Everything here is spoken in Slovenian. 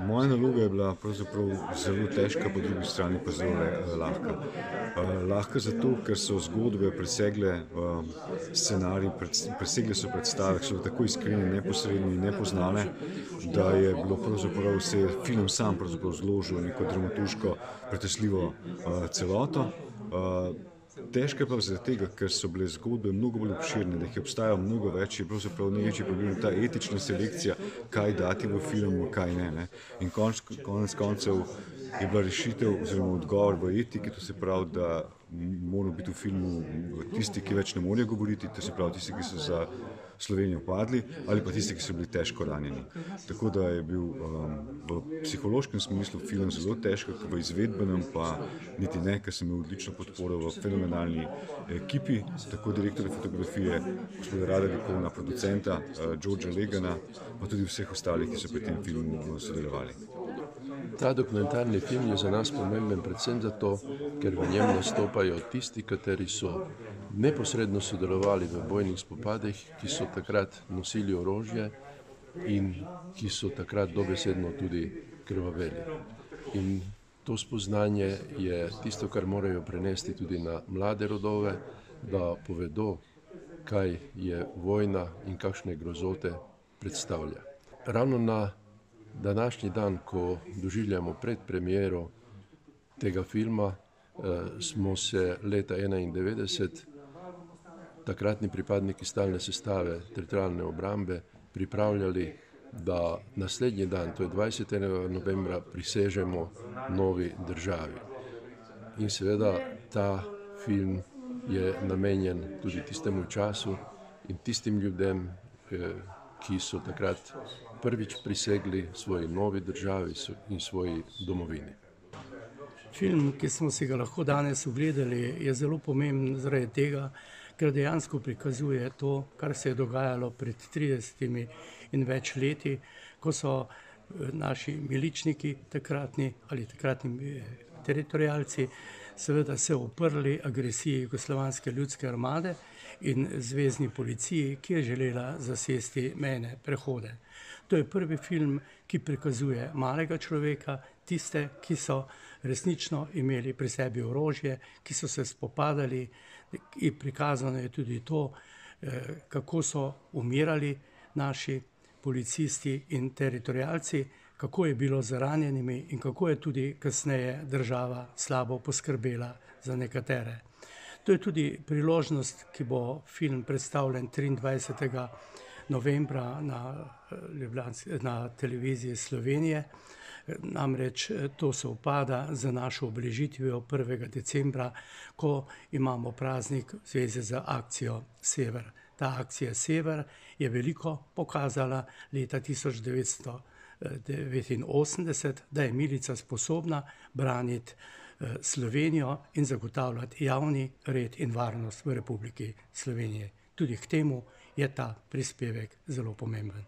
Moja naloga je bila pravzaprav zelo težka, po drugi strani pa zelo lahka. Lahka zato, ker so zgodbe presegle scenarij, presegle so predstave, ki so tako iskrene, neposredne in nepoznane, da je bilo pravzaprav se je film sam pravzaprav zložil v neko dramaturško pretresljivo celoto. Težko je pa zaradi tega, ker so bile zgodbe mnogo bolj obširne, da jih je obstajalo mnogo več, je pravzaprav največji problem ta etična selekcija, kaj dati v film, kaj ne. In konec koncev je bila rešitev oziroma odgovor v etiki, to se pravi, da morajo biti v filmu tisti, ki več ne morejo govoriti, to se pravi tisti, ki so za Slovenijo padli, ali pa tisti, ki so bili težko ranjeni. Tako da je bil v psihološkem smislu film zelo težek, v izvedbenem pa niti ne, ker sem imel odlično podporo v fenomenalni ekipi, tako direktorja fotografije, gospoda Rada Likovna, producenta Georgea Legana, pa tudi vseh ostalih, ki so pri tem filmu sodelovali. Ta dokumentarni film je za nas pomemben predvsem zato, ker v njem nastopajo tisti, kateri so neposredno sodelovali v bojnih spopadih, ki so takrat nosili orožje in ki so takrat dobesedno tudi krvaveli. In to spoznanje je tisto, kar morajo prenesti tudi na mlade rodove, da povedo, kaj je vojna in kakšne grozote predstavlja. Ravno na današnji dan, ko doživljamo predpremiero tega filma, smo se leta 1991, takratni pripadniki stalne sestave teritorialne obrambe, pripravljali, da naslednji dan, to je 20. novembra, prisežemo novi državi. In seveda ta film je namenjen tudi tistemu času in tistim ljudem, ki so takrat prvič prisegli svoji novi državi in svoji domovini. Film, ki smo si ga lahko danes ogledali, je zelo pomemben zaradi tega, ker dejansko prikazuje to, kar se je dogajalo pred 30 in več leti, ko so naši miličniki takratni ali takratni teritorialci seveda se uprli agresiji Jugoslovanske ljudske armade in zvezni policiji, ki je želela zasesti mejne prehode. To je prvi film, ki prikazuje malega človeka, tiste, ki so resnično imeli pri sebi orožje, ki so se spopadali, in prikazano je tudi to, kako so umirali naši policisti in teritorialci, kako je bilo z ranjenimi in kako je tudi kasneje država slabo poskrbela za nekatere. To je tudi priložnost, ki bo film predstavljen 23. novembra na televiziji Slovenije. Namreč to se upada z našo obeležitvijo 1. decembra, ko imamo praznik v zvezi z akcijo Sever. Ta akcija Sever je veliko pokazala leta 1989, da je milica sposobna braniti Slovenijo in zagotavljati javni red in varnost v Republiki Sloveniji. Tudi k temu je ta prispevek zelo pomemben.